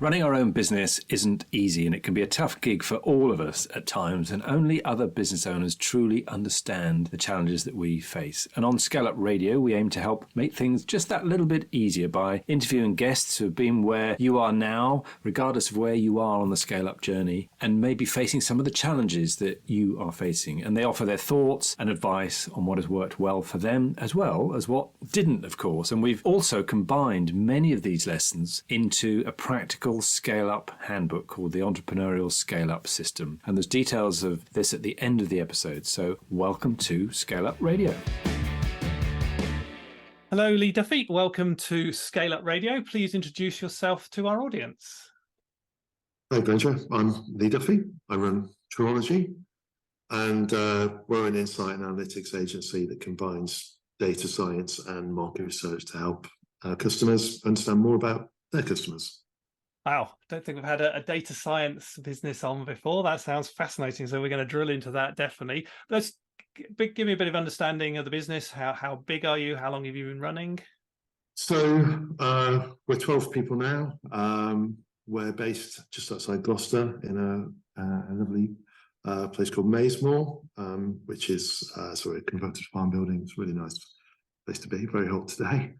Running our own business isn't easy, and it can be a tough gig for all of us at times, and only other business owners truly understand the challenges that we face. And on ScaleUp Radio, we aim to help make things just that little bit easier by interviewing guests who have been where you are now, regardless of where you are on the scale-up journey, and maybe facing some of the challenges that you are facing. And they offer their thoughts and advice on what has worked well for them, as well as what didn't, of course. And we've also combined many of these lessons into a practical scale-up handbook called the Entrepreneurial Scale-Up System. And there's details of this at the end of the episode. So welcome to ScaleUp Radio. Hello, Lee Duffy. Welcome to ScaleUp Radio. Please introduce yourself to our audience. Hi, Benja. I'm Lee Duffy. I run Triology, and we're an insight and analytics agency that combines data science and market research to help customers understand more about their customers. Wow, I don't think we've had a data science business on before. That sounds fascinating. So we're going to drill into that, definitely. Let's give me a bit of understanding of the business. How big are you? How long have you been running? So we're 12 people now. We're based just outside Gloucester in a lovely place called Maysmore, which is sort of a converted farm building. It's a really nice place to be, very hot today.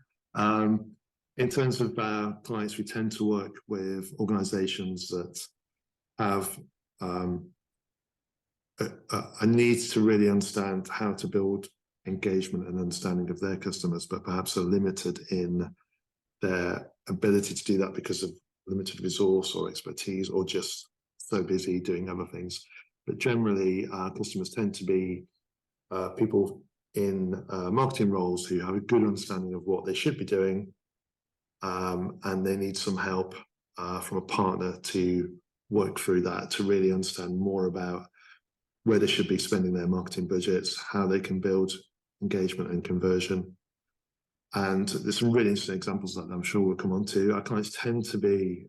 In terms of our clients, we tend to work with organizations that have a need to really understand how to build engagement and understanding of their customers, but perhaps are limited in their ability to do that because of limited resource or expertise, or just so busy doing other things. But generally, our customers tend to be people in marketing roles who have a good understanding of what they should be doing, and they need some help from a partner to work through that, to really understand more about where they should be spending their marketing budgets, how they can build engagement and conversion. And there's some really interesting examples that I'm sure we'll come on to. Our clients tend to be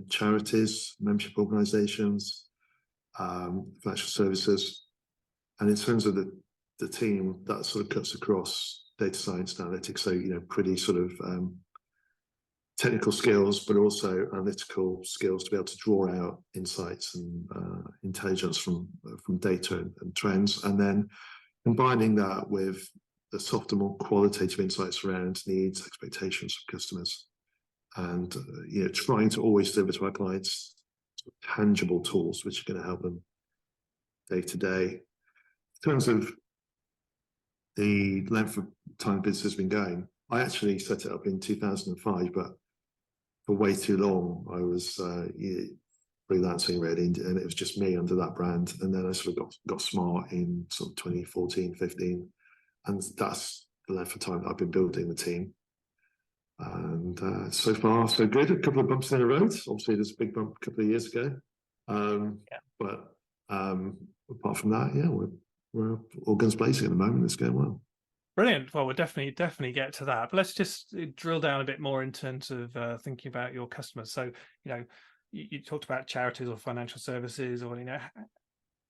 charities, membership organizations, financial services. And in terms of the team, that sort of cuts across data science and analytics. So, pretty sort of technical skills, but also analytical skills to be able to draw out insights and intelligence from data and trends, and then combining that with the softer, more qualitative insights around needs, expectations from customers, and trying to always deliver to our clients tangible tools which are going to help them day to day. In terms of the length of time business has been going, I actually set it up in 2005, but for way too long, I was freelancing really, and it was just me under that brand. And then I sort of got smart in sort of 2014, 15, and that's the length of time that I've been building the team. And so far, so good. A couple of bumps in the road. Obviously, there's a big bump a couple of years ago. But apart from that, we're all guns blazing at the moment. It's going well. Brilliant. Well, we'll definitely get to that. But let's just drill down a bit more in terms of thinking about your customers. So, you talked about charities or financial services, or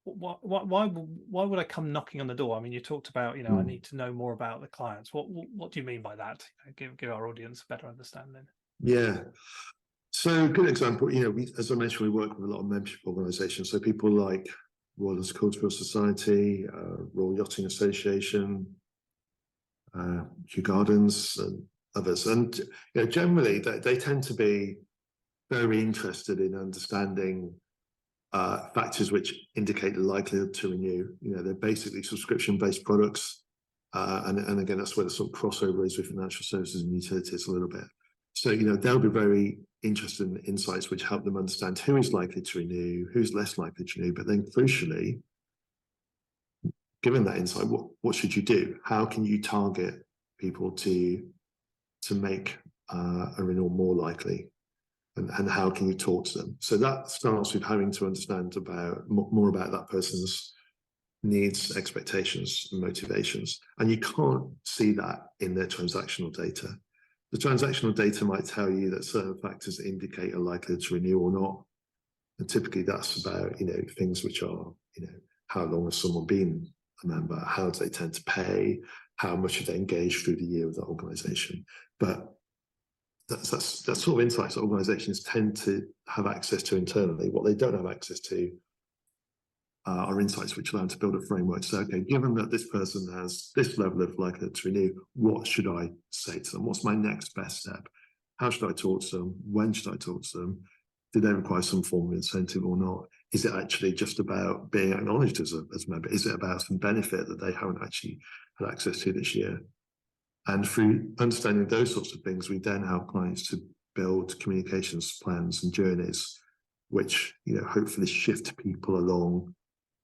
why would I come knocking on the door? I mean, you talked about I need to know more about the clients. What do you mean by that? Give our audience a better understanding. Yeah. So, good example. As I mentioned, we work with a lot of membership organisations. So people like Royal Horticultural Society, Royal Yachting Association, Kew Gardens, and others. And generally, they tend to be very interested in understanding factors which indicate the likelihood to renew. They're basically subscription-based products, and again, that's where the sort of crossover is with financial services and utilities a little bit. So they'll be very interested in insights which help them understand who is likely to renew, who's less likely to renew, but then crucially, given that insight, what should you do? How can you target people to make a renewal more likely? And how can you talk to them? So that starts with having to understand more about that person's needs, expectations, and motivations. And you can't see that in their transactional data. The transactional data might tell you that certain factors indicate a likelihood to renew or not. And typically that's about, things which are, how long has someone been a member? How do they tend to pay? How much have they engaged through the year with that organization? But that's sort of insights that organizations tend to have access to internally. What they don't have access to are insights which allow them to build a framework. So, okay, given that this person has this level of likelihood to renew, what should I say to them? What's my next best step? How should I talk to them? When should I talk to them? Do they require some form of incentive or not? Is it actually just about being acknowledged as a member? Is it about some benefit that they haven't actually had access to this year? And through understanding those sorts of things, we then help clients to build communications plans and journeys, which, you know, hopefully shift people along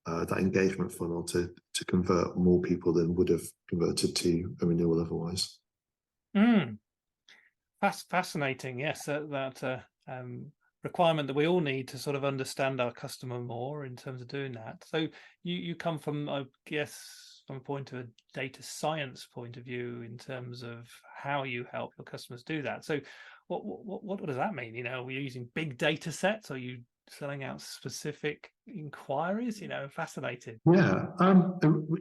that engagement funnel to convert more people than would have converted to a renewal otherwise. Fascinating. Yes, that requirement that we all need to sort of understand our customer more in terms of doing that. So you come from, I guess, from a point of a data science point of view in terms of how you help your customers do that. So what does that mean? You know, are you using big data sets? Are you selling out specific inquiries? You know, fascinating. Yeah,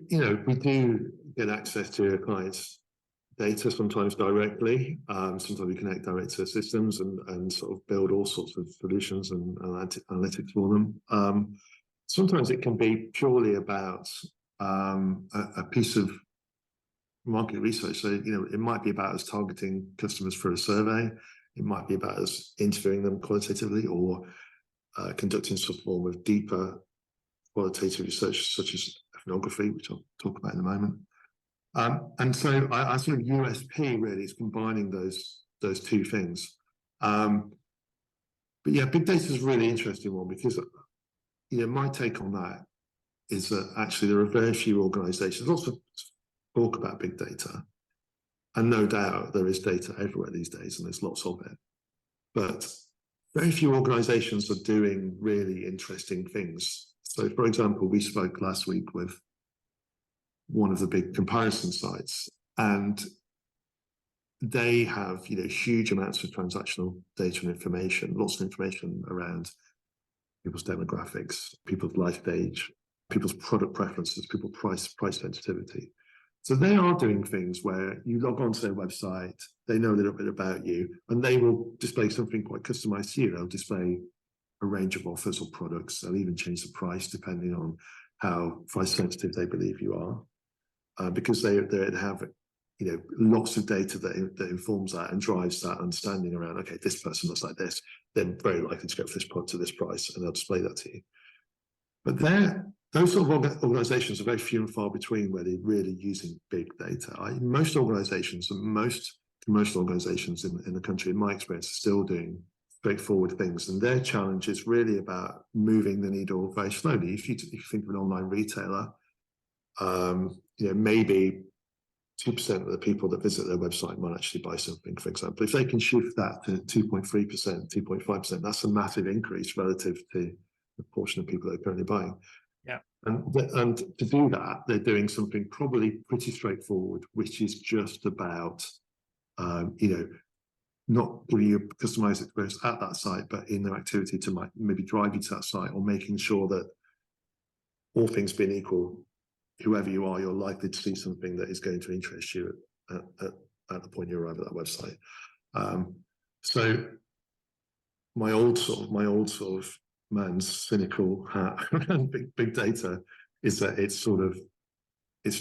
you know, we do get access to a client's data sometimes directly. Sometimes we connect direct to systems and sort of build all sorts of solutions and analytics for them. Sometimes it can be purely about a piece of market research. So, you know, it might be about us targeting customers for a survey. It might be about us interviewing them qualitatively, or conducting some form of deeper qualitative research, such as ethnography, which I'll talk about in a moment. And so I sort of USP really is combining those two things. But yeah, big data is a really interesting one because, you know, my take on that is that actually there are very few organizations, lots of talk about big data, and no doubt there is data everywhere these days and there's lots of it. But very few organizations are doing really interesting things. So, for example, we spoke last week with one of the big comparison sites, and they have, you know, huge amounts of transactional data and information, lots of information around people's demographics, people's life stage, people's product preferences, people's price sensitivity. So they are doing things where you log onto their website, they know a little bit about you, and they will display something quite customized to you. They'll display a range of offers or products. They'll even change the price depending on how price sensitive they believe you are, because they have, you know, lots of data that informs that and drives that understanding around, okay, this person looks like this, they're very likely to go for this product to this price, and they'll display that to you. But those sort of organizations are very few and far between where they're really using big data. Most organizations and most commercial organizations in the country, in my experience, are still doing straightforward things. And their challenge is really about moving the needle very slowly. If you think of an online retailer, you know, maybe 2% of the people that visit their website might actually buy something, for example. If they can shift that to 2.3%, 2.5%, that's a massive increase relative to the portion of people that are currently buying. Yeah. And to do that, they're doing something probably pretty straightforward, which is just about, you know, not giving you a customized experience at that site, but in their activity to maybe drive you to that site, or making sure that, all things being equal, whoever you are, you're likely to see something that is going to interest you at the point you arrive at that website. So my old sort of man's cynical hat around big data is that it's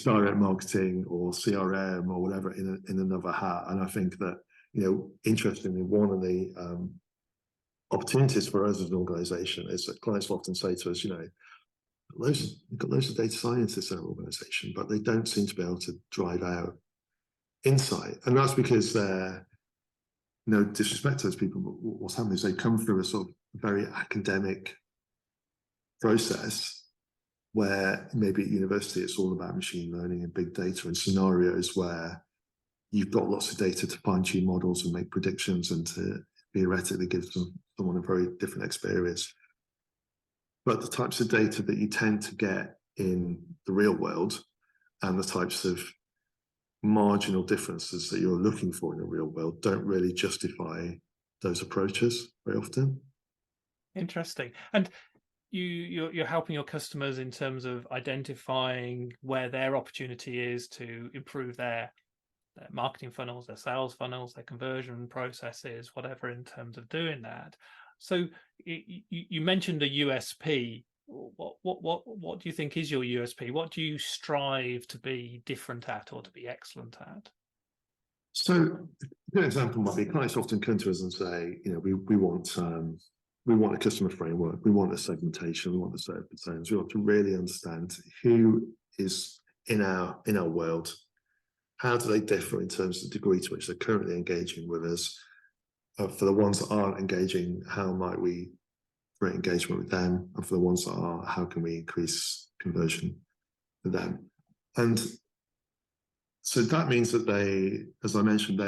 direct marketing or CRM or whatever in another hat. And I think that, you know, interestingly, one of the opportunities for us as an organization is that clients will often say to us, you know, we've got loads of data scientists in our organization, but they don't seem to be able to drive out insight. And that's because they're, no disrespect to those people, but what's happening is they come through a sort of very academic process where maybe at university it's all about machine learning and big data and scenarios where you've got lots of data to fine-tune models and make predictions and to theoretically give someone a very different experience. But the types of data that you tend to get in the real world and the types of marginal differences that you're looking for in the real world don't really justify those approaches very often. Interesting. And you're helping your customers in terms of identifying where their opportunity is to improve their marketing funnels, their sales funnels, their conversion processes, whatever, in terms of doing that. So you mentioned a USP. What do you think is your USP? What do you strive to be different at or to be excellent at? So a good example might be clients often come to us and say, we want a customer framework, we want a segmentation, we want the set of personas, we want to really understand who is in our world, how do they differ in terms of the degree to which they're currently engaging with us. For the ones that aren't engaging, how might we create engagement with them? And for the ones that are, how can we increase conversion for them? And so that means that they, as I mentioned,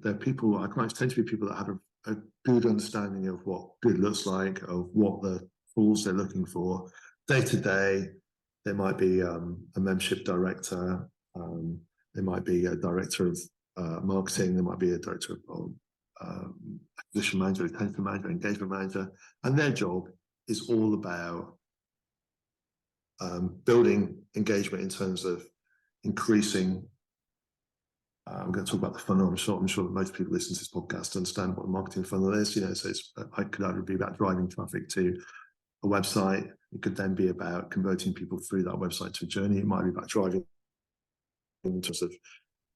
they're people, our clients tend to be people that have a good understanding of what good looks like, of what the tools they're looking for. Day to day, there might be a membership director, there might be a director of marketing, there might be a director of acquisition manager, retention manager, engagement manager, and their job is all about building engagement in terms of increasing. I'm going to talk about the funnel. I'm sure that most people listening to this podcast understand what a marketing funnel is. So it could either be about driving traffic to a website. It could then be about converting people through that website to a journey. It might be about driving in terms of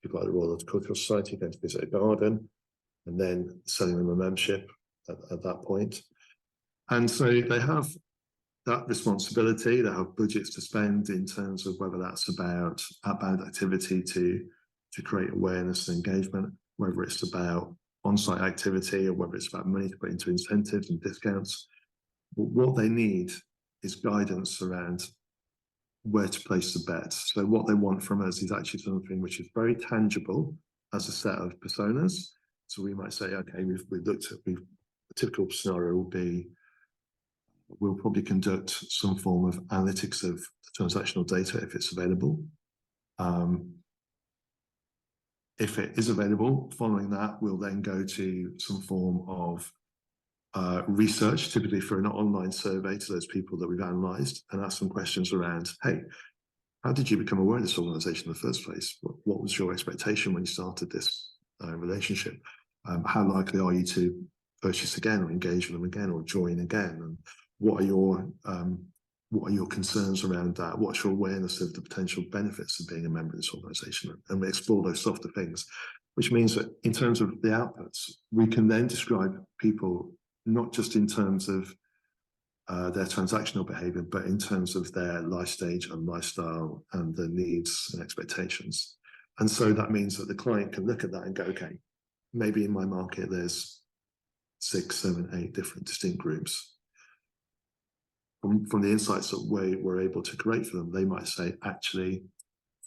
people like the Royal Horticultural Society going to visit a garden and then selling them a membership at that point. And so they have that responsibility. They have budgets to spend in terms of whether that's about outbound activity to create awareness and engagement, whether it's about on-site activity or whether it's about money to put into incentives and discounts. But what they need is guidance around where to place the bets. So what they want from us is actually something which is very tangible as a set of personas. So we might say, okay, we've looked at, a typical scenario will be, we'll probably conduct some form of analytics of transactional data if it's available. If it is available, following that, we'll then go to some form of research, typically for an online survey to those people that we've analysed, and ask some questions around, hey, how did you become aware of this organisation in the first place? What was your expectation when you started this relationship? How likely are you to purchase again or engage with them again or join again? And what are your concerns around that? What's your awareness of the potential benefits of being a member of this organisation? And we explore those softer things, which means that in terms of the outputs, we can then describe people not just in terms of their transactional behaviour, but in terms of their life stage and lifestyle and their needs and expectations. And so that means that the client can look at that and go, okay, maybe in my market there's 6, 7, 8 different distinct groups. From the insights that we're able to create for them, they might say, actually,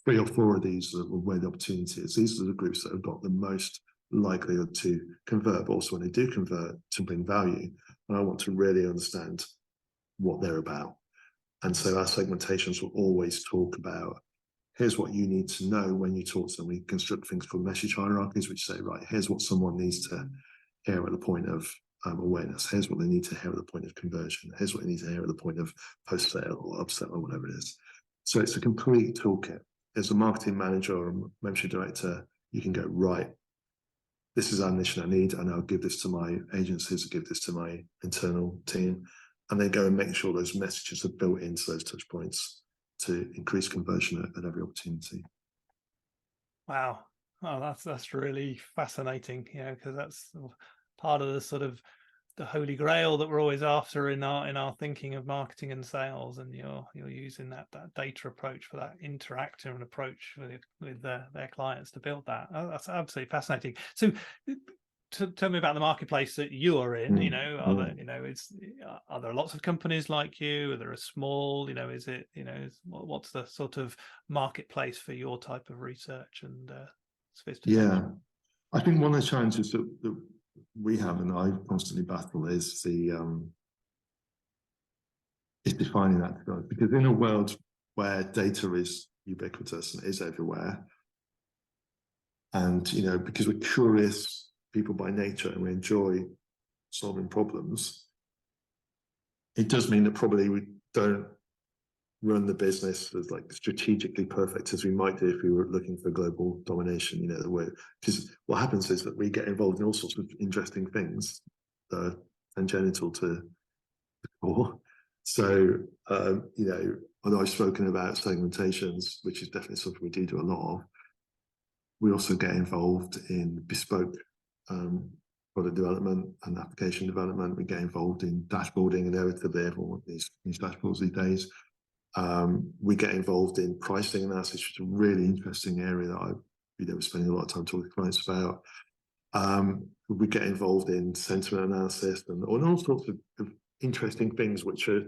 3 or 4 of these are where the opportunity is. These are the groups that have got the most likelihood to convert, but also when they do convert, to bring value. And I want to really understand what they're about. And so our segmentations will always talk about, here's what you need to know when you talk to them. We construct things called message hierarchies, which say, right, here's what someone needs to hear at the point of awareness. Here's what they need to hear at the point of conversion. Here's what they need to hear at the point of post-sale or upsell or whatever it is. So it's a complete toolkit. As a marketing manager or a membership director, you can go, right, this is our niche and our need, and I'll give this to my agencies, I'll give this to my internal team, and then go and make sure those messages are built into those touch points to increase conversion at every opportunity. Wow. Oh, that's really fascinating, because that's part of the sort of the holy grail that we're always after in our thinking of marketing and sales, and you're using that data approach for that interactive approach with their clients to build that. Oh, that's absolutely fascinating. So tell me about the marketplace that you are in. Are there lots of companies like you? Are there a small, is it, what's the sort of marketplace for your type of research and sophistication? Yeah, I think one of the challenges that we have, and I constantly battle, is defining that, because in a world where data is ubiquitous and is everywhere, and because we're curious people by nature and we enjoy solving problems, it does mean that probably we don't run the business as like strategically perfect as we might do if we were looking for global domination. You know, the way, because what happens is that we get involved in all sorts of interesting things that are tangential to the core. So, you know, although I've spoken about segmentations, which is definitely something we do a lot of, we also get involved in bespoke product development and application development. We get involved in dashboarding, inevitably everyone wants these dashboards these days. We get involved in pricing analysis, which is a really interesting area that we're spending a lot of time talking to clients about. We get involved in sentiment analysis and all sorts of interesting things, which are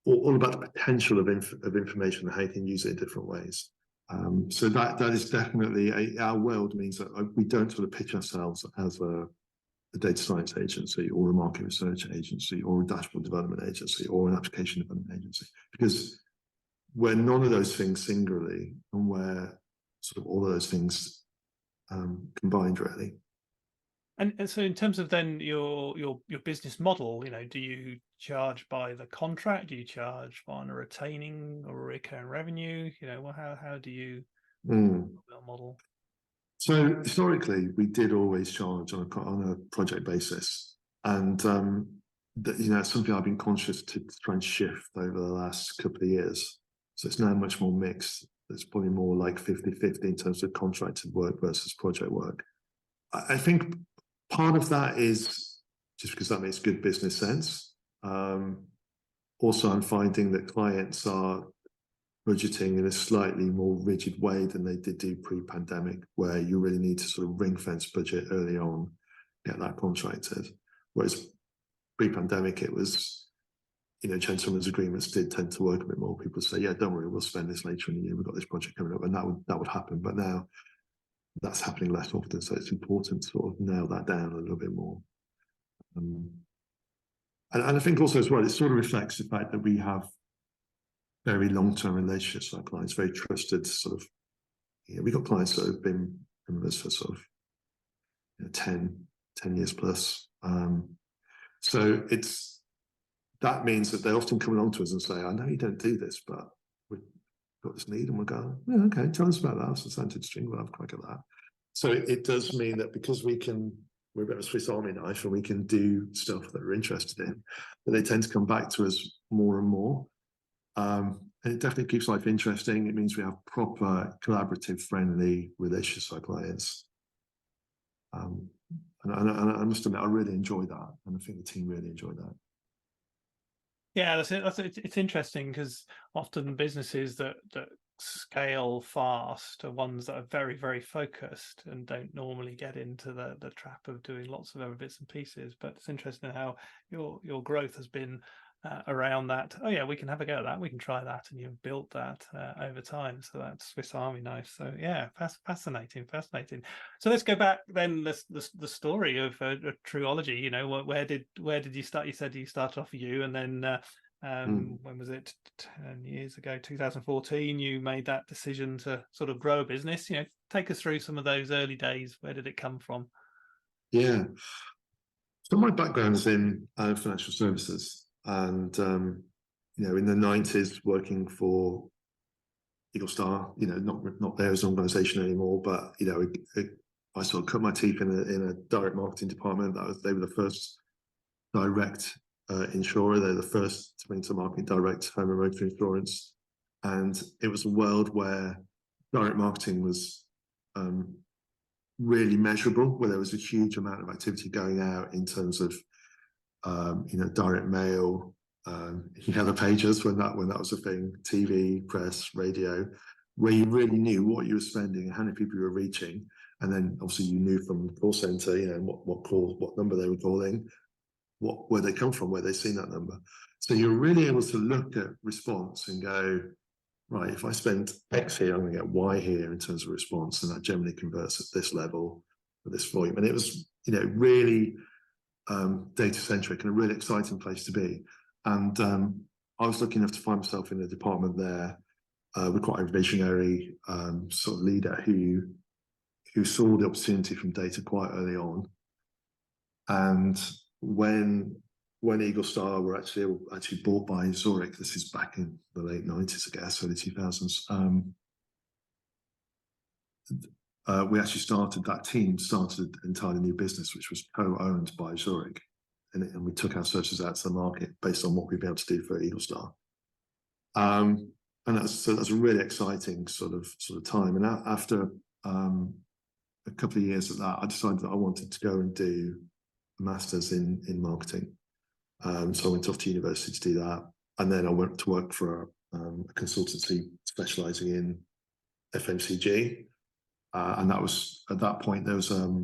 all about the potential of information and how you can use it in different ways. So that is definitely our world means that we don't sort of pitch ourselves as a data science agency or a market research agency or a dashboard development agency or an application development agency, because we're none of those things singularly, and we're sort of all of those things combined, really. And so in terms of then your business model, you know, do you charge by the contract? Do you charge on a retaining or a recurring revenue? You know, how do you model? So historically, we did always charge on a project basis, and you know, it's something I've been conscious to try and shift over the last couple of years. So it's now much more mixed. It's probably more like 50-50 in terms of contracted work versus project work. I think part of that is just because that makes good business sense. Also, I'm finding that clients are budgeting in a slightly more rigid way than they did do pre-pandemic, where you really need to sort of ring-fence budget early on, get that contracted. Whereas pre-pandemic, it was, you know, gentlemen's agreements did tend to work a bit more. People say, yeah, don't worry, we'll spend this later in the year. We've got this project coming up, and that would happen. But now that's happening less often. So it's important to sort of nail that down a little bit more. And I think also as well, it sort of reflects the fact that we have very long-term relationships with our clients, very trusted sort of, you know, we've got clients that have been with us for sort of, you know, 10 years plus. So that means that they often come along to us and say, I know you don't do this, but we've got this need, and we'll go, yeah, okay, tell us about that. It's a scientific string, we'll have a crack at that. So it does mean that because we're a bit of a Swiss Army knife, and we can do stuff that we're interested in, that they tend to come back to us more and more. And it definitely keeps life interesting. It means we have proper, collaborative, friendly relationships with our clients. And I must admit, I really enjoy that, and I think the team really enjoy that. Yeah, that's it. It's interesting because often businesses that scale fast are ones that are very, very focused and don't normally get into the trap of doing lots of other bits and pieces. But it's interesting how your growth has been around that. Oh yeah, we can have a go at that, we can try that, and you've built that over time. So that's Swiss Army knife. So yeah, fascinating. So let's go back then, the story of Truology. You know, where did you start? You said you started off with you, and then when was it? 10 years ago, 2014, you made that decision to sort of grow a business. You know, take us through some of those early days. Where did it come from? Yeah, so my background is in financial services. And, you know, in the 90s, working for Eagle Star, you know, not there as an organization anymore, but, you know, I sort of cut my teeth in a direct marketing department. They were the first direct insurer. They're the first to bring to market direct home and motor insurance. And it was a world where direct marketing was really measurable, where there was a huge amount of activity going out in terms of you know, direct mail, yellow pages when that was a thing, TV, press, radio, where you really knew what you were spending and how many people you were reaching, and then obviously you knew from the call center, you know, what number they were calling, where they come from, where they've seen that number. So you're really able to look at response and go, right, if I spend X here, I'm going to get Y here in terms of response, and that generally converts at this level for this volume. And it was, you know, really data centric and a really exciting place to be. And I was lucky enough to find myself in a department there with quite a visionary sort of leader who saw the opportunity from data quite early on. And when when Eagle Star were actually bought by Zurich, this is back in the late 90s, I guess, early 2000s. We actually started an entirely new business, which was co-owned by Zurich, and we took our searches out to the market based on what we'd be able to do for Eagle Star. And that's a really exciting sort of time. And after a couple of years of that, I decided that I wanted to go and do a master's in marketing. So I went off to university to do that, and then I went to work for a consultancy specialising in FMCG. And that was, at that point, there was a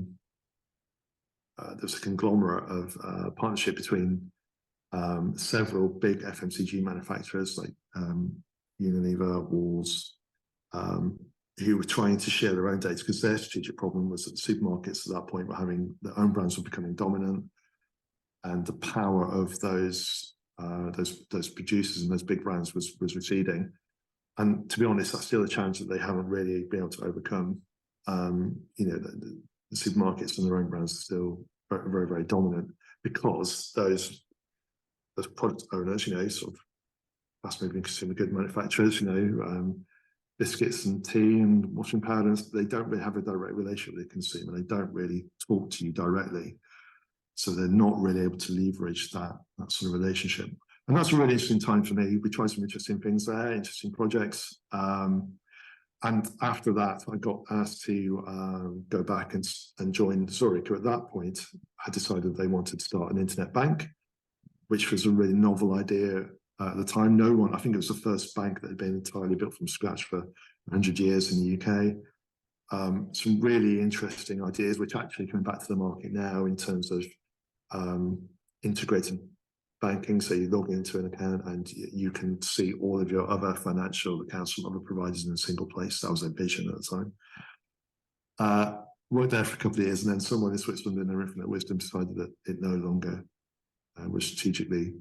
conglomerate of partnership between several big FMCG manufacturers like Unilever, Walls, who were trying to share their own data, because their strategic problem was that the supermarkets at that point were having their own brands were becoming dominant, and the power of those producers and those big brands was receding. And to be honest, that's still a challenge that they haven't really been able to overcome. The supermarkets and their own brands are still very, very, very dominant, because those product owners, sort of fast-moving consumer good manufacturers, biscuits and tea and washing powders, they don't really have a direct relationship with the consumer. They don't really talk to you directly. So they're not really able to leverage that sort of relationship. And that's a really interesting time for me. We tried some interesting things there, interesting projects. And after that, I got asked to go back and join Zurich. At that point, I decided they wanted to start an internet bank, which was a really novel idea at the time. I think it was the first bank that had been entirely built from scratch for 100 years in the UK. Some really interesting ideas, which actually coming back to the market now in terms of integrated banking. So you log into an account and you can see all of your other financial accounts from other providers in a single place. That was their vision at the time. Worked there for a couple of years, and then someone in Switzerland in their infinite wisdom decided that it no longer was strategically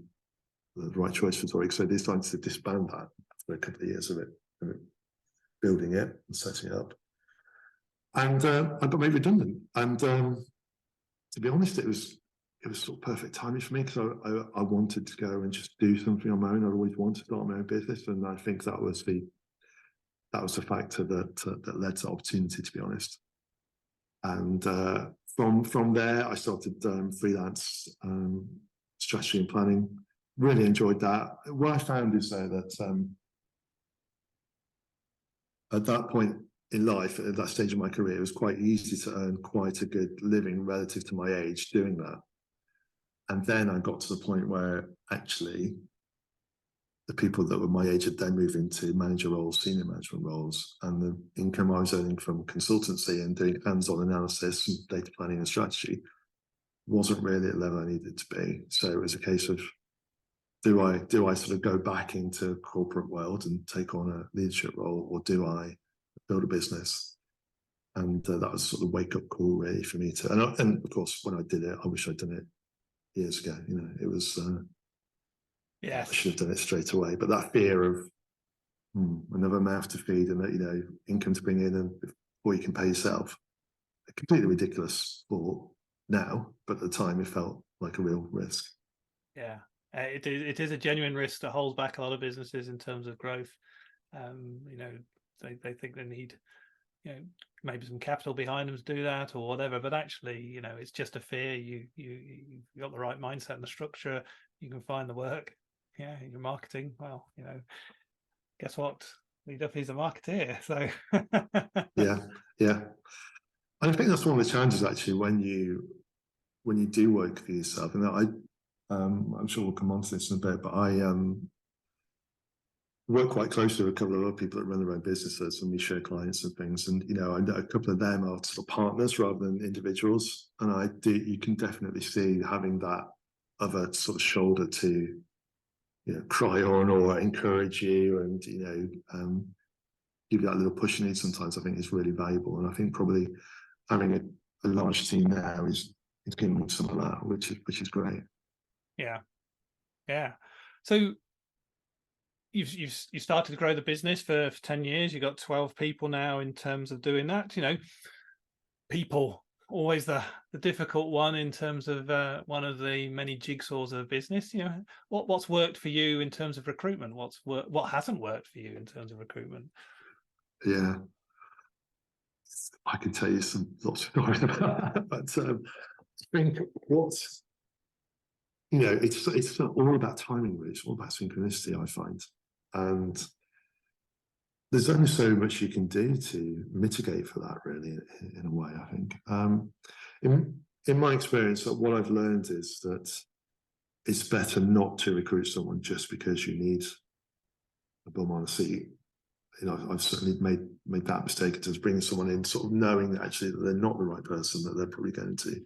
the right choice for Zurich. So they decided to disband that after a couple of years of it building it and setting it up. And I got made redundant. And to be honest, it was sort of perfect timing for me, because I wanted to go and just do something on my own. I always wanted to start my own business, and I think that was the factor that led to opportunity, to be honest. And from there, I started freelance strategy and planning. Really enjoyed that. What I found is though that at that point in life, at that stage of my career, it was quite easy to earn quite a good living relative to my age doing that. And then I got to the point where actually the people that were my age had then moved into manager roles, senior management roles, and the income I was earning from consultancy and doing hands-on analysis and data planning and strategy wasn't really at the level I needed to be. So it was a case of, do I sort of go back into corporate world and take on a leadership role, or do I build a business? And that was sort of wake up call really for me to, and of course when I did it, I wish I'd done it years ago. It was, yes, I should have done it straight away. But that fear of another mouth to feed and that, income to bring in and before you can pay yourself, a completely ridiculous thought now, but at the time it felt like a real risk. Yeah. It is a genuine risk that holds back a lot of businesses in terms of growth. They think they need, maybe some capital behind them to do that or whatever. But actually, it's just a fear. You've got the right mindset and the structure. You can find the work. Yeah, your marketing. Well, guess what? Lee Duffy's a marketeer. So yeah. And I think that's one of the challenges actually when you do work for yourself. And I'm sure we'll come on to this in a bit, but I work quite closely with a couple of other people that run their own businesses, and we share clients and things. And I know a couple of them are sort of partners rather than individuals. And you can definitely see having that other sort of shoulder to cry on or encourage you and give you that little push you need sometimes, I think is really valuable. And I think probably having a large team now is giving me some of that, which is great. Yeah. So you started to grow the business for 10 years. You've got 12 people now in terms of doing that. People always the difficult one in terms of one of the many jigsaws of business. You know, what's worked for you in terms of recruitment? What hasn't worked for you in terms of recruitment? Yeah, I can tell you lots of stories about that, but I think it's all about timing, really. It's all about synchronicity, I find, and there's only so much you can do to mitigate for that, really, in a way, I think. In my experience, what I've learned is that it's better not to recruit someone just because you need a bum on a seat. You know, I've certainly made that mistake in terms of bringing someone in, sort of knowing that actually that they're not the right person, that they're probably going to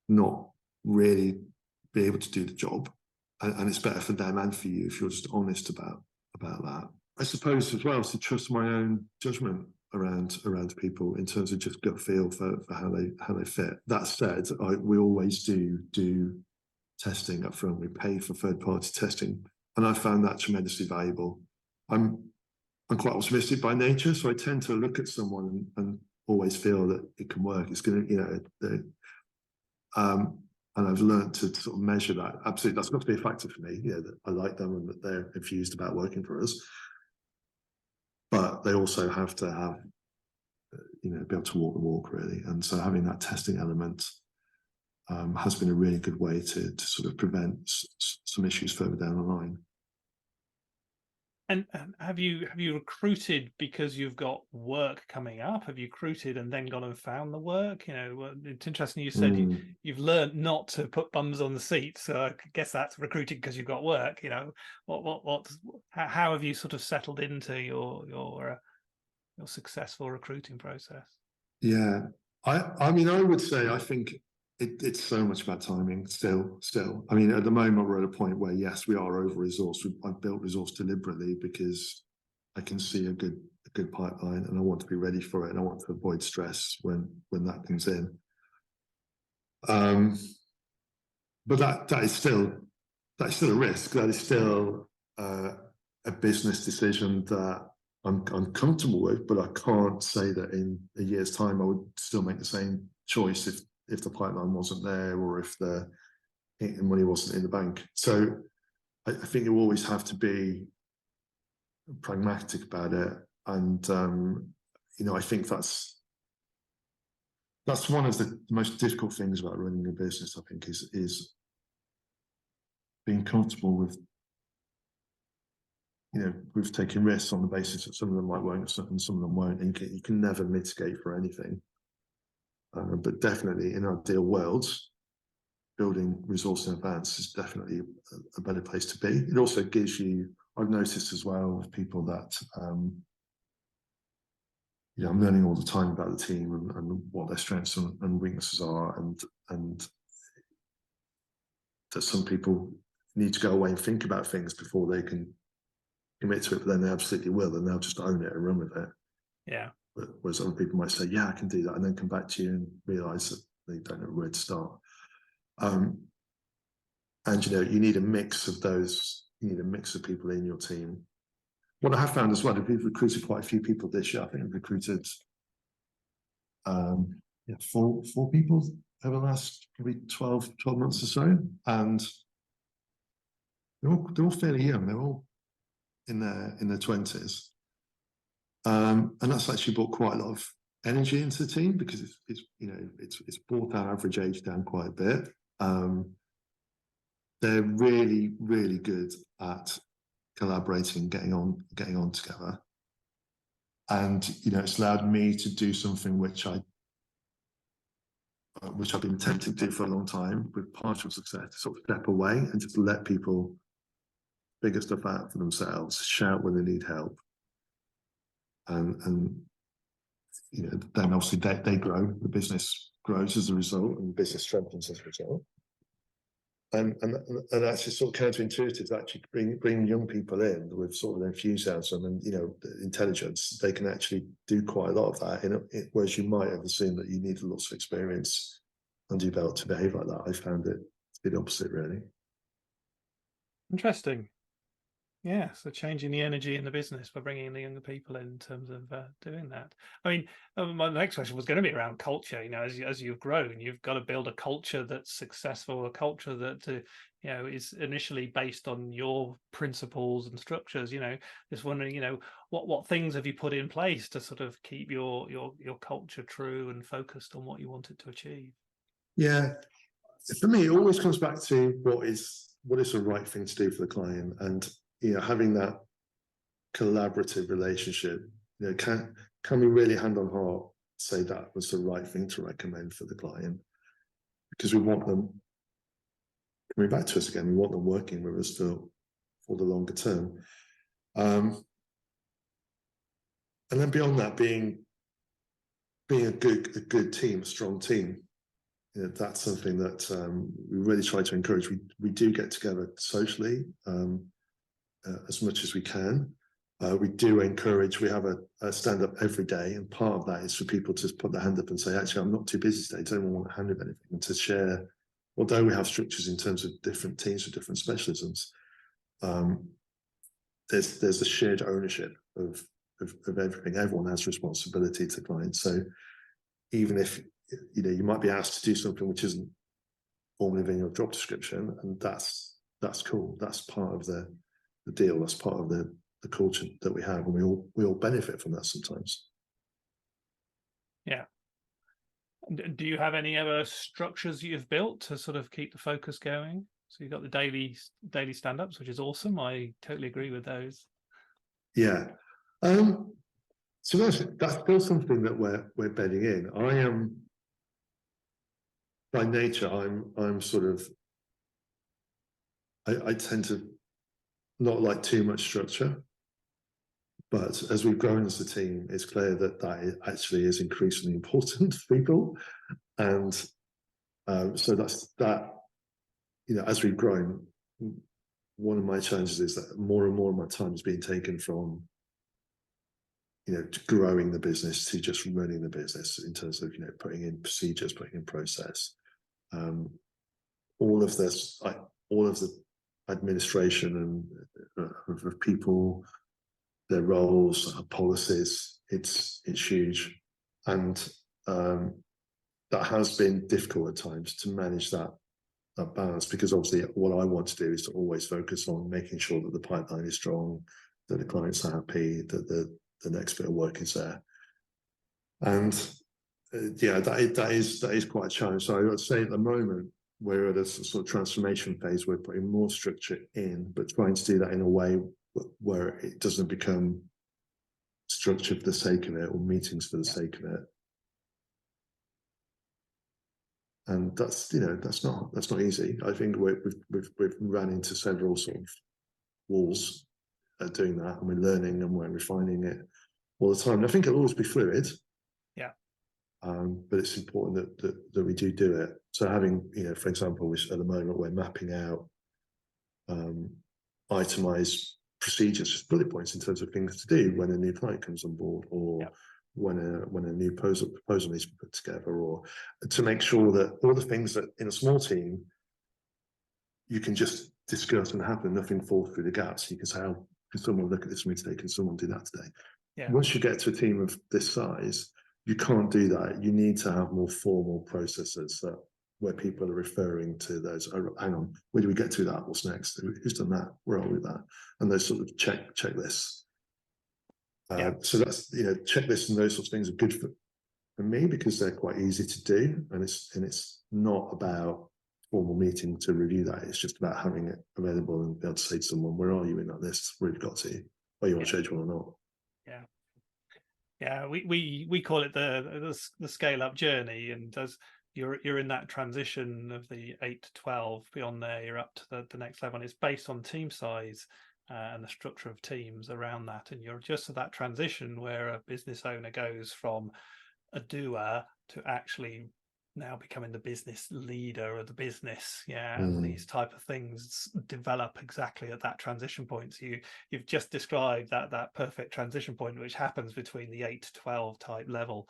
not really be able to do the job. And it's better for them and for you if you're just honest about that. I suppose as well to trust my own judgment around people in terms of just gut feel for how they fit. That said, we always do testing up front. We pay for third-party testing, and I found that tremendously valuable. I'm quite optimistic by nature, so I tend to look at someone and always feel that it can work. It's going to, and I've learned to sort of measure that. Absolutely, that's got to be a factor for me. That I like them and that they're enthused about working for us. But they also have to have, be able to walk the walk, really. And so having that testing element has been a really good way to sort of prevent some issues further down the line. And have you recruited because you've got work coming up? Have you recruited and then gone and found the work? You know, it's interesting you said you've learned not to put bums on the seat. So I guess that's recruiting because you've got work. You know, how have you sort of settled into your successful recruiting process? Yeah, I mean, I would say I think it's so much about timing still. I mean, at the moment we're at a point where, yes, we are over-resourced. I've built resource deliberately because I can see a good pipeline and I want to be ready for it and I want to avoid stress when that comes in. But that is still a risk. That is still a business decision that I'm comfortable with, but I can't say that in a year's time I would still make the same choice if the pipeline wasn't there or if the money wasn't in the bank. So I think you always have to be pragmatic about it. And, I think that's one of the most difficult things about running a business, I think, is being comfortable with, with taking risks on the basis that some of them might work and some of them won't. And you can never mitigate for anything. But definitely in ideal worlds, building resource in advance is definitely a better place to be. It also gives you, I've noticed as well with people that, I'm learning all the time about the team and what their strengths and weaknesses are, and that some people need to go away and think about things before they can commit to it, but then they absolutely will, and they'll just own it and run with it. Yeah. Whereas other people might say, yeah, I can do that, and then come back to you and realise that they don't know where to start. And you need a mix of those. You need a mix of people in your team. What I have found as well, we've recruited quite a few people this year. I think we've recruited 4 people over the last probably 12 months or so, and they're all fairly young. They're all in their 20s. And that's actually brought quite a lot of energy into the team because it's brought our average age down quite a bit. They're really, really good at collaborating, getting on together. And it's allowed me to do something which I've been attempting to do for a long time with partial success, to sort of step away and just let people figure stuff out for themselves, shout when they need help. And then obviously they grow, the business grows as a result, and the business strengthens as a result. And that's just sort of counterintuitive to actually bring young people in with sort of enthusiasm and intelligence. They can actually do quite a lot of that, whereas you might have assumed that you needed lots of experience under your belt to behave like that. I found it to be the opposite, really. Interesting. Yeah, so changing the energy in the business by bringing the younger people in terms of doing that. I mean, my next question was going to be around culture. As you've grown, you've got to build a culture that's successful, a culture that is initially based on your principles and structures. Just wondering, what things have you put in place to sort of keep your culture true and focused on what you wanted to achieve? Yeah, for me, it always comes back to what is the right thing to do for the client, and having that collaborative relationship. Can we really hand on heart say that was the right thing to recommend for the client, because we want them coming back to us again. We want them working with us for the longer term, and then beyond that, being a good team, a strong team. That's something that we really try to encourage. We do get together socially as much as we can. We do encourage, we have a stand-up every day, and part of that is for people to put their hand up and say, actually, I'm not too busy today, does anyone want a hand with anything? And to share, although we have structures in terms of different teams with different specialisms, there's a shared ownership of everything. Everyone has responsibility to clients. So even if you might be asked to do something which isn't formally in your job description, and that's cool. That's part of the deal. That's part of the culture that we have, and we all benefit from that sometimes. Yeah. Do you have any other structures you've built to sort of keep the focus going? So you've got the daily stand-ups, which is awesome. I totally agree with those. Yeah. So that's still something that we're bedding in. I am, by nature, I'm sort of, I tend to not like too much structure. But as we've grown as a team, it's clear that actually is increasingly important to people. And so that's that, as we've grown, one of my challenges is that more and more of my time is being taken from, to growing the business to just running the business in terms of, putting in procedures, putting in process. All of this, all of the administration and of people, their roles, policies, it's huge, and that has been difficult at times to manage that balance, because obviously what I want to do is to always focus on making sure that the pipeline is strong, that the clients are happy, that the next bit of work is there, and that is quite a challenge. So I would say at the moment we're at a sort of transformation phase. We're putting more structure in, but trying to do that in a way where it doesn't become structure for the sake of it, or meetings for the sake of it. And that's not easy. I think we've run into several sort of walls doing that, and we're learning and we're refining it all the time. And I think it'll always be fluid. Yeah. But it's important that we do it. So having, for example, at the moment we're mapping out itemized procedures, just bullet points in terms of things to do when a new client comes on board, or when a new proposal needs to be put together, or to make sure that all the things that in a small team you can just discuss and happen, nothing falls through the gaps. You can say, oh, can someone look at this for me today? Can someone do that today? Yeah. Once you get to a team of this size, you can't do that. You need to have more formal processes where people are referring to those. Oh, hang on, where do we get to that? What's next? Who's done that? Where are we with that? And those sort of checklists. So that's checklists and those sorts of things are good for me, because they're quite easy to do, and it's not about formal meeting to review that. It's just about having it available and be able to say to someone, where are you in that list? Where have you got to? Are you on schedule or not? Yeah, we call it the scale up journey, and as you're in that transition of the 8 to 12, beyond there you're up to the next level, and it's based on team size and the structure of teams around that, and you're just at that transition where a business owner goes from a doer to actually now becoming the business leader of the business. And these type of things develop exactly at that transition point. So you've just described that perfect transition point, which happens between the 8 to 12 type level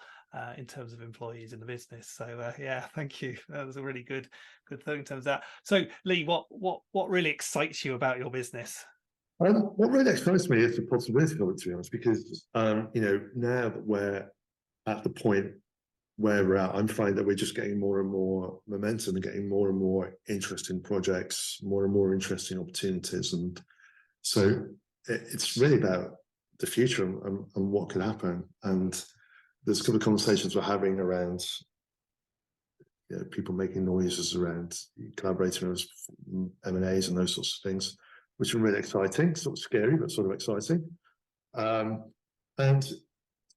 in terms of employees in the business. So thank you. That was a really good thing in terms of that. So Lee, what really excites you about your business? What really excites me is the possibility of it, to be honest, because now that we're at the point where we're at, I'm finding that we're just getting more and more momentum and getting more and more interesting projects, more and more interesting opportunities. And so it's really about the future and what could happen. And there's a couple of conversations we're having around people making noises around collaborating with M&As and those sorts of things, which are really exciting, sort of scary, but sort of exciting. And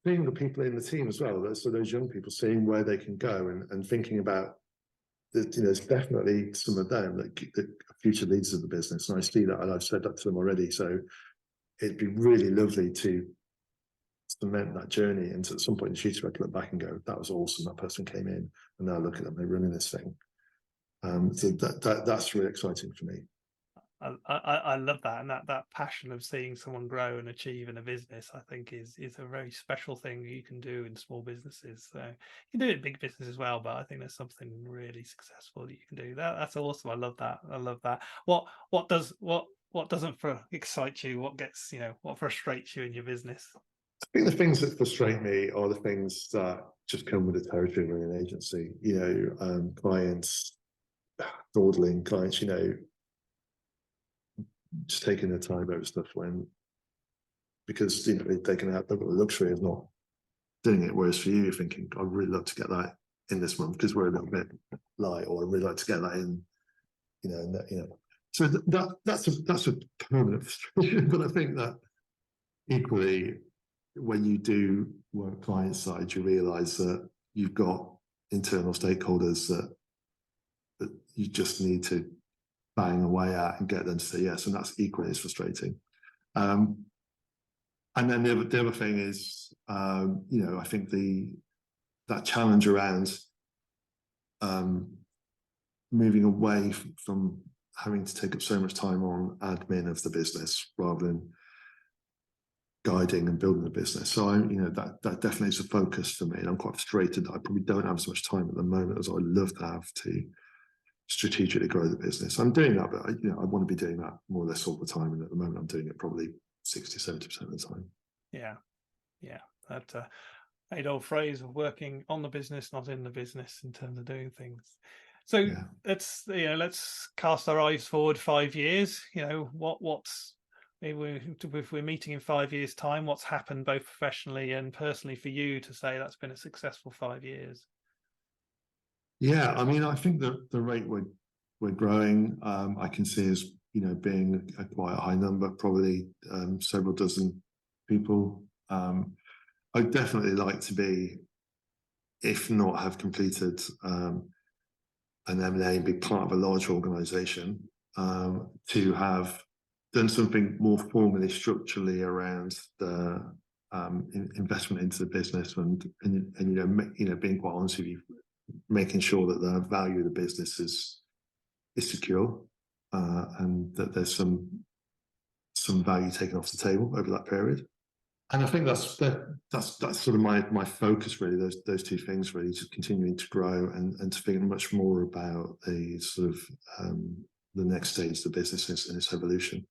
seeing the people in the team as well, so those young people, seeing where they can go and thinking about there's definitely some of them that the future leaders of the business. And I see that, and I've said that to them already. So it'd be really lovely to cement that journey. And at some point in the future, I can look back and go, that was awesome. That person came in, and now look at them, they're running this thing. So that's really exciting for me. I love that, and that passion of seeing someone grow and achieve in a business, I think is a very special thing you can do in small businesses. So you can do it in big business as well, but I think there's something really successful that you can do. That's awesome. I love that. What doesn't excite you? What gets what frustrates you in your business? I think the things that frustrate me are the things that just come with the territory of an agency. Clients dawdling, clients, just taking their time over stuff because they've got the luxury of not doing it. Whereas for you, you're thinking, I'd really love to get that in this month because we're a little bit light, or I'd really like to get that in, So that's a permanent frustration. But I think that equally, when you do work client side, you realise that you've got internal stakeholders that you just need to bang away at and get them to say yes, and that's equally as frustrating. And then the other thing is, I think that challenge around moving away from having to take up so much time on admin of the business rather than guiding and building the business. So that definitely is a focus for me, and I'm quite frustrated that I probably don't have as much time at the moment as I'd love to have to strategically grow the business. I'm doing that, but I want to be doing that more or less all the time. And at the moment, I'm doing it probably 60-70% of the time. Yeah. That old phrase of working on the business, not in the business, in terms of doing things. So let's cast our eyes forward 5 years. What's if we're meeting in 5 years' time, what's happened both professionally and personally for you to say that's been a successful 5 years? Yeah, I mean, I think that the rate we're growing, I can see as being quite a high number, probably several dozen people. I'd definitely like to be, if not have completed an M&A and be part of a large organisation, to have done something more formally, structurally around the investment into the business and being quite honest with you, making sure that the value of the business is secure, and that there's some value taken off the table over that period. And I think that's sort of my focus really. Those two things really, just continuing to grow and to think much more about the sort of the next stage of the business in its evolution.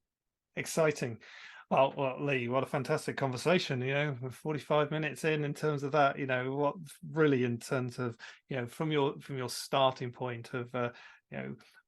Exciting. Well, Lee, what a fantastic conversation, we're 45 minutes in terms of that, what really in terms of, from your starting point of,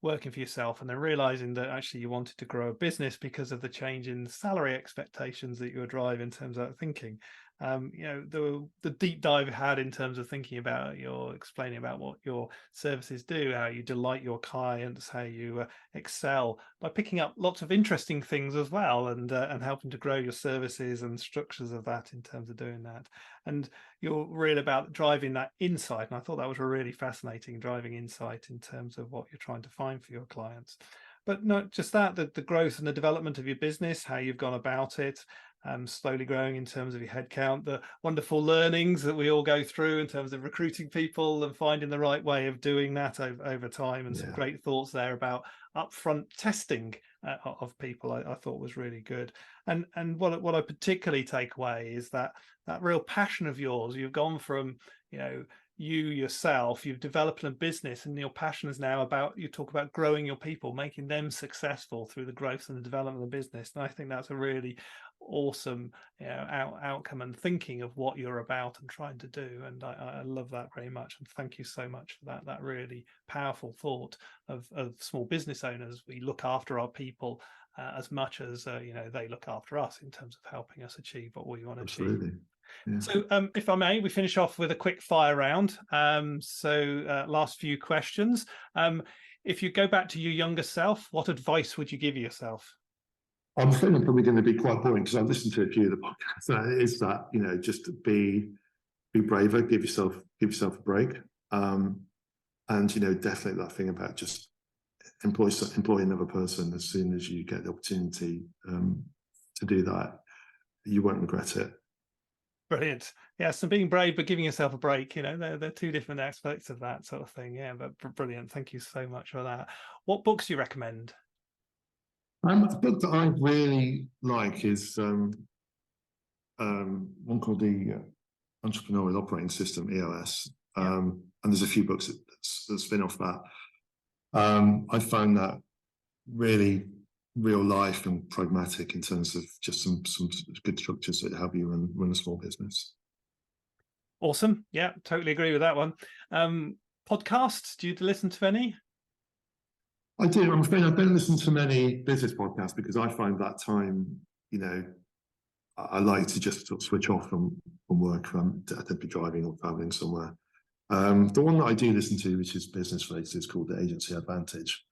working for yourself and then realizing that actually you wanted to grow a business because of the change in salary expectations that you were driving in terms of thinking. The deep dive you had in terms of thinking about explaining about what your services do, how you delight your clients, how you excel by picking up lots of interesting things as well, and helping to grow your services and structures of that in terms of doing that. And you're really about driving that insight. And I thought that was really fascinating, driving insight in terms of what you're trying to find for your clients. But not just that, the growth and the development of your business, how you've gone about it, slowly growing in terms of your headcount, the wonderful learnings that we all go through in terms of recruiting people and finding the right way of doing that over time, and some great thoughts there about upfront testing of people. I thought was really good. And what I particularly take away is that real passion of yours. You've gone from you yourself, you've developed a business, and your passion is now about, you talk about growing your people, making them successful through the growth and the development of the business. And I think that's a really awesome, outcome and thinking of what you're about and trying to do. And I love that very much. And thank you so much for that really powerful thought of small business owners. We look after our people as much as they look after us in terms of helping us achieve what we want to achieve. Yeah. So if I may, we finish off with a quick fire round. Last few questions. If you go back to your younger self, what advice would you give yourself? I'm afraid I'm probably going to be quite boring because I've listened to a few of the podcasts. Is that, just be braver, give yourself a break. And, definitely that thing about just employ another person as soon as you get the opportunity to do that. You won't regret it. Brilliant. Yeah, so being brave but giving yourself a break, they're two different aspects of that sort of thing. Yeah, but brilliant. Thank you so much for that. What books do you recommend? A book that I really like is one called the Entrepreneurial Operating System, EOS. And there's a few books that spin off that. I found that really real life and pragmatic in terms of just some good structures that help you run a small business. Awesome. Yeah, totally agree with that one. Podcasts, do you listen to any? I do. I'm afraid I don't listen to many business podcasts because I find that time, I like to just sort of switch off from work. I tend to be driving or traveling somewhere. The one that I do listen to, which is business related, is called the Agency Advantage.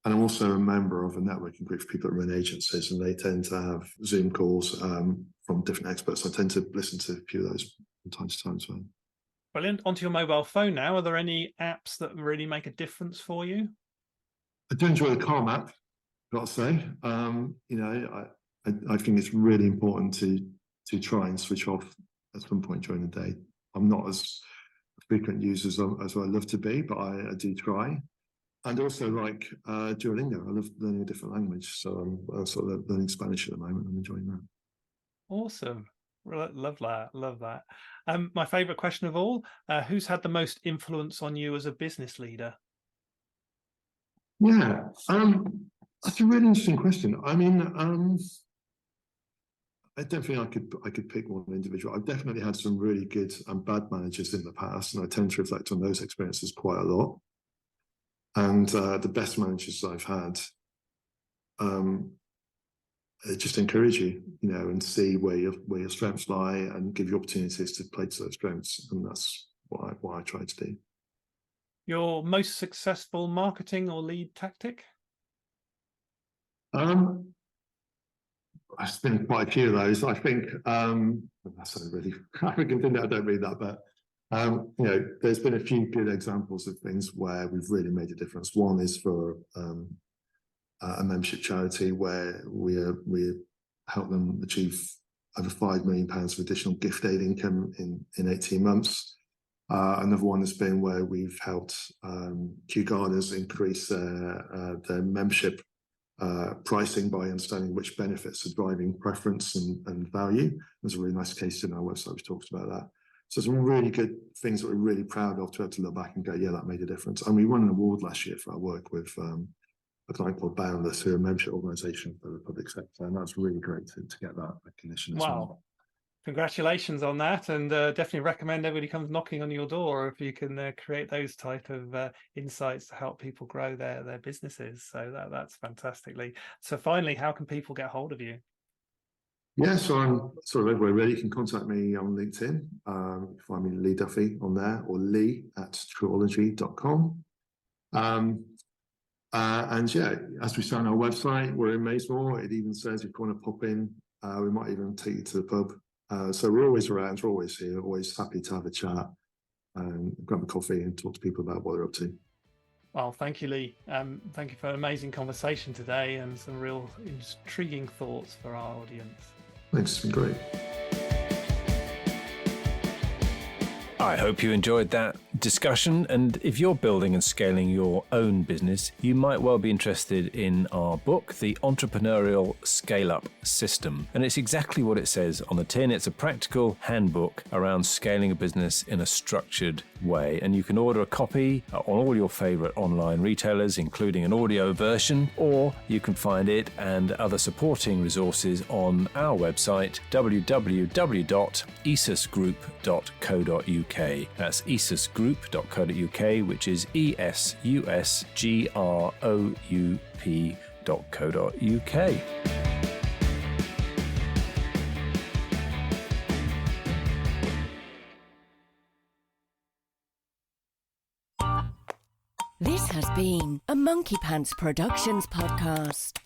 And I'm also a member of a networking group of people that run agencies, and they tend to have Zoom calls from different experts. I tend to listen to a few of those from time to time as well. Brilliant. Onto your mobile phone now. Are there any apps that really make a difference for you? I do enjoy the Calm app, I've got to say. I think it's really important to try and switch off at some point during the day. I'm not as frequent user as I love to be, but I do try. And also like Duolingo. I love learning a different language. So I'm sort of learning Spanish at the moment. I'm enjoying that. Awesome. Love that. My favorite question of all, who's had the most influence on you as a business leader? Yeah, that's a really interesting question. I mean, I don't think I could pick one individual. I've definitely had some really good and bad managers in the past, and I tend to reflect on those experiences quite a lot. And the best managers I've had just encourage you, and see where your strengths lie and give you opportunities to play to those strengths. And that's what I try to do. Your most successful marketing or lead tactic? I've been quite a few of those. I think that's a really arrogant thing. I don't mean that, but there's been a few good examples of things where we've really made a difference. One is for a membership charity where we help them achieve over £5 million of additional gift aid income in 18 months. Another one has been where we've helped Kew Gardens increase their membership pricing by understanding which benefits are driving preference and value. There's a really nice case in our website which talks about that. So some really good things that we're really proud of to be able to look back and go, yeah, that made a difference. And we won an award last year for our work with a client called Boundless, who are a membership organisation for the public sector, and that's really great to get that recognition as well. Congratulations on that, and definitely recommend everybody comes knocking on your door if you can create those type of insights to help people grow their businesses. So that's fantastically. So finally, how can people get hold of you? Yeah, so I'm sort of everywhere really. You can contact me on LinkedIn. You can find me Lee Duffy on there, or lee@truology.com. And yeah, as we say on our website, we're in Maysmore. It even says if you want to pop in, we might even take you to the pub. So we're always around, we're always here, always happy to have a chat and grab a coffee and talk to people about what they're up to. Well, thank you, Lee. Thank you for an amazing conversation today and some real intriguing thoughts for our audience. Thanks, it's been great. I hope you enjoyed that discussion. And if you're building and scaling your own business, you might well be interested in our book, The Entrepreneurial Scale-Up System. And it's exactly what it says on the tin. It's a practical handbook around scaling a business in a structured way. And you can order a copy on all your favorite online retailers, including an audio version, or you can find it and other supporting resources on our website, www.esusgroup.co.uk. That's esusgroup.co.uk, which is esusgroup.co.uk. This has been a Monkey Pants Productions podcast.